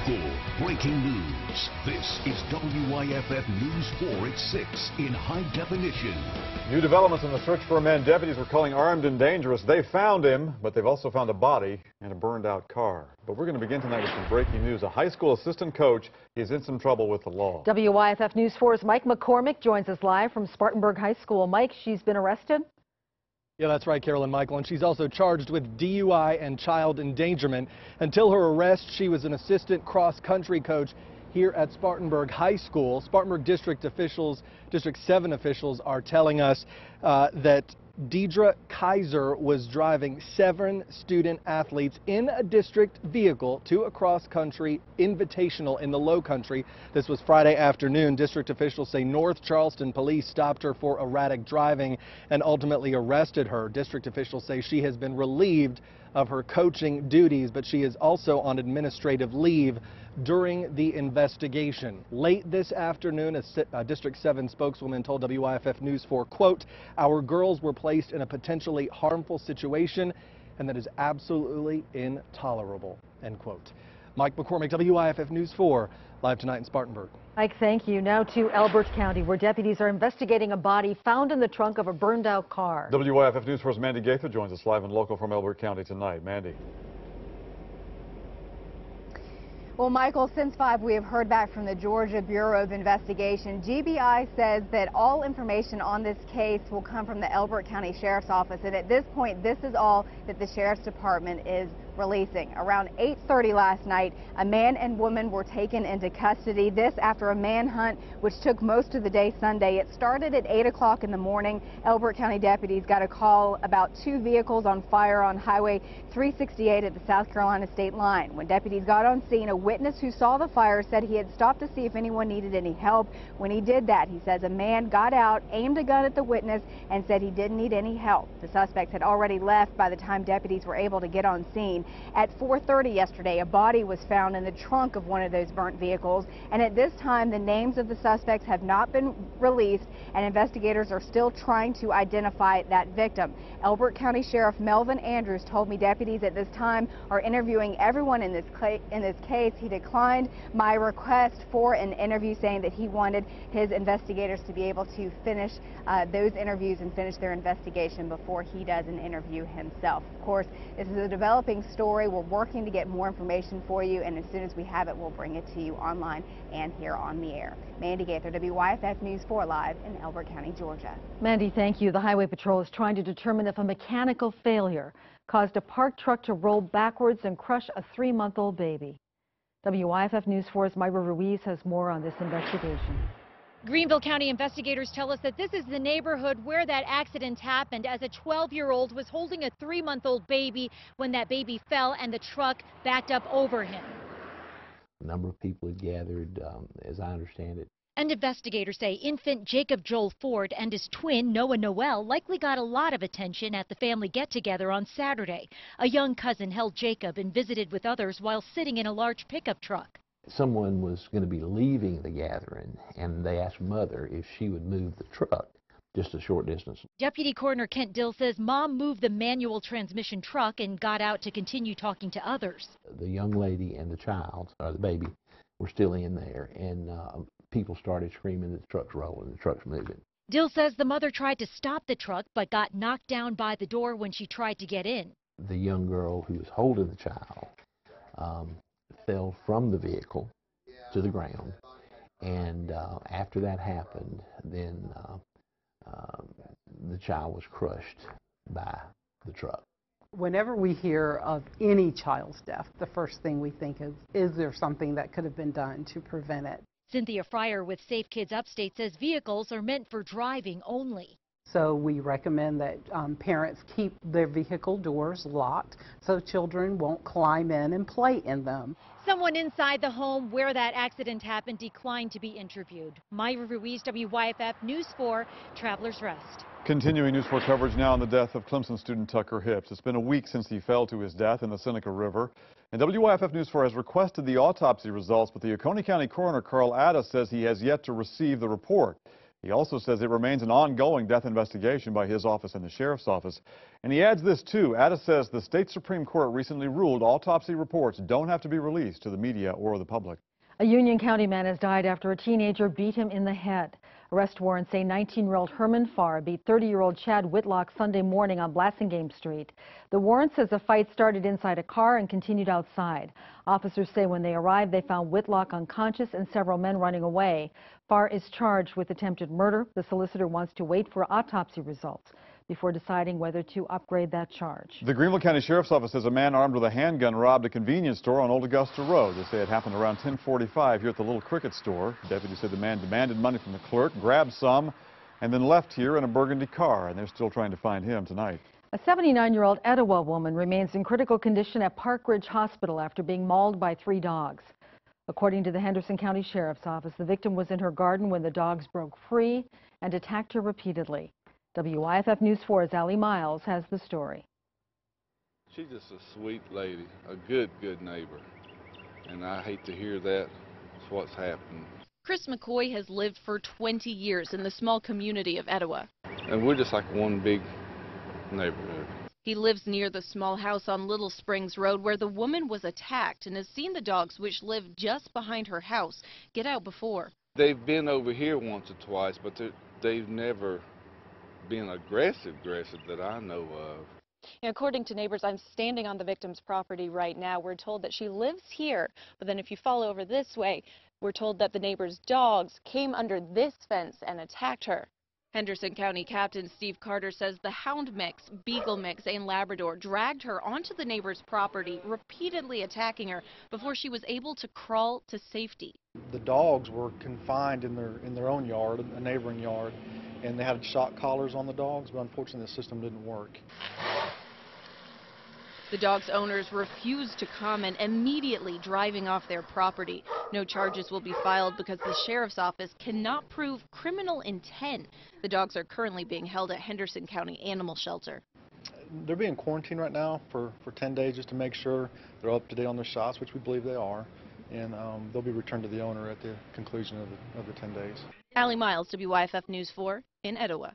local, breaking news. This is WYFF News 4 at 6 in high definition. New developments in the search for a man deputies were calling armed and dangerous. They found him, but they've also found a body and a burned-out car. But we're going to begin tonight with some breaking news. A high school assistant coach is in some trouble with the law. WYFF News 4's Mike McCormick joins us live from Spartanburg High School. Mike, she's been arrested? Yeah, that's right, Carolyn Michael, and she's also charged with DUI and child endangerment. Until her arrest, she was an assistant cross-country coach here at Spartanburg High School. Spartanburg District 7 officials are telling us that Deidre Kaiser was driving 7 student athletes in a district vehicle to a cross-country invitational in the Low Country. This was Friday afternoon. District officials say North Charleston police stopped her for erratic driving and ultimately arrested her. District officials say she has been relieved of her coaching duties, but she is also on administrative leave during the investigation. Late this afternoon, a District 7 spokeswoman told WYFF News 4, quote, "Our girls were placed in a potentially harmful situation, and that is absolutely intolerable," end quote. Mike McCormick, WYFF News 4, live tonight in Spartanburg. Mike, thank you. Now to Elbert County, where deputies are investigating a body found in the trunk of a burned-out car. WYFF News 4's Mandy Gaither joins us live and local from Elbert County tonight. Mandy. Well, Michael, since 5, we have heard back from the Georgia Bureau of Investigation. GBI says that all information on this case will come from the Elbert County Sheriff's Office, and at this point, this is all that the Sheriff's Department is releasing. Around 8:30 last night, a man and woman were taken into custody. This after a manhunt which took most of the day Sunday. It started at 8 o'clock in the morning. Elbert County deputies got a call about 2 vehicles on fire on Highway 368 at the South Carolina state line. When deputies got on scene, a witness who saw the fire said he had stopped to see if anyone needed any help. When he did that, he says a man got out, aimed a gun at the witness, and said he didn't need any help. The suspects had already left by the time deputies were able to get on scene. At 4:30 yesterday, a body was found in the trunk of one of those burnt vehicles, and at this time, the names of the suspects have not been released, and investigators are still trying to identify that victim. Elbert County Sheriff Melvin Andrews told me deputies at this time are interviewing everyone in this case. He declined my request for an interview, saying that he wanted his investigators to be able to finish those interviews and finish their investigation before he does an interview himself. Of course, this is a developing story. We're working to get more information for you, and as soon as we have it, we'll bring it to you online and here on the air. Mandy Gaither, WYFF News 4 live in Elbert County, Georgia. Mandy, thank you. The Highway Patrol is trying to determine if a mechanical failure caused a parked truck to roll backwards and crush a 3-month-old baby. WYFF News 4's Myra Ruiz has more on this investigation. Greenville County investigators tell us that this is the neighborhood where that accident happened, as a 12-year-old was holding a 3-month-old baby when that baby fell and the truck backed up over him. A number of people had gathered, as I understand it. And investigators say infant Jacob Joel Ford and his twin Noah Noel likely got a lot of attention at the family get-together on Saturday. A young cousin held Jacob and visited with others while sitting in a large pickup truck. Someone was going to be leaving the gathering, and they asked Mother if she would move the truck just a short distance. Deputy Coroner Kent Dill says Mom moved the manual transmission truck and got out to continue talking to others. The young lady and the child, or the baby, were still in there, and people started screaming that the truck's rolling, the truck's moving. Dill says the mother tried to stop the truck but got knocked down by the door when she tried to get in. The young girl who was holding the child fell from the vehicle to the ground, and after that happened, then the child was crushed by the truck. Whenever we hear of any child's death, the first thing we think is there something that could have been done to prevent it? Cynthia Fryer with Safe Kids Upstate says vehicles are meant for driving only. So we recommend that parents keep their vehicle doors locked so children won't climb in and play in them. Someone inside the home where that accident happened declined to be interviewed. Myra Ruiz, WYFF News 4, Travelers Rest. Continuing News 4 coverage now on the death of Clemson student Tucker Hipps. It's been a week since he fell to his death in the Seneca River. And WYFF News 4 has requested the autopsy results, but the Oconee County coroner Carl Addis says he has yet to receive the report. He also says it remains an ongoing death investigation by his office and the sheriff's office. And he adds this, too. Addis says the state Supreme Court recently ruled autopsy reports don't have to be released to the media or the public. A Union County man has died after a teenager beat him in the head. Arrest warrants say 19-year-old Herman Farr beat 30-year-old Chad Whitlock Sunday morning on Blassingame Street. The warrant says a fight started inside a car and continued outside. Officers say when they arrived, they found Whitlock unconscious and several men running away. Farr is charged with attempted murder. The solicitor wants to wait for autopsy results before deciding whether to upgrade that charge. The Greenville County Sheriff's Office says a man armed with a handgun robbed a convenience store on Old Augusta Road. They say it happened around 10:45 here at the Little Cricket store. Deputies said the man demanded money from the clerk, grabbed some, and then left here in a burgundy car, and they're still trying to find him tonight. A 79-year-old Etowah woman remains in critical condition at Park Ridge Hospital after being mauled by 3 dogs. According to the Henderson County Sheriff's Office, the victim was in her garden when the dogs broke free and attacked her repeatedly. WYFF News 4's Allie Miles has the story. She's just a sweet lady, a good neighbor, and I hate to hear that. It's what's happened. Chris McCoy has lived for 20 years in the small community of Etowah. And we're just like one big neighborhood. He lives near the small house on Little Springs Road where the woman was attacked and has seen the dogs, which live just behind her house, get out before. They've been over here once or twice, but they've never been aggressive that I know of. According to neighbors, I'm standing on the victim's property right now. We're told that she lives here, but then if you follow over this way, we're told that the neighbor's dogs came under this fence and attacked her. Henderson County Captain Steve Carter says the hound mix, beagle mix, and Labrador dragged her onto the neighbor's property, repeatedly attacking her before she was able to crawl to safety. The dogs were confined in their own yard, a neighboring yard, and they had shock collars on the dogs, but unfortunately the system didn't work. The dog's owners refused to comment, immediately driving off their property. No charges will be filed because the sheriff's office cannot prove criminal intent. The dogs are currently being held at Henderson County Animal Shelter. They're being quarantined right now for 10 days just to make sure they're up to date on their shots, which we believe they are, and they'll be returned to the owner at the conclusion of the 10 days. Allie Miles, WYFF News 4 in Etowah.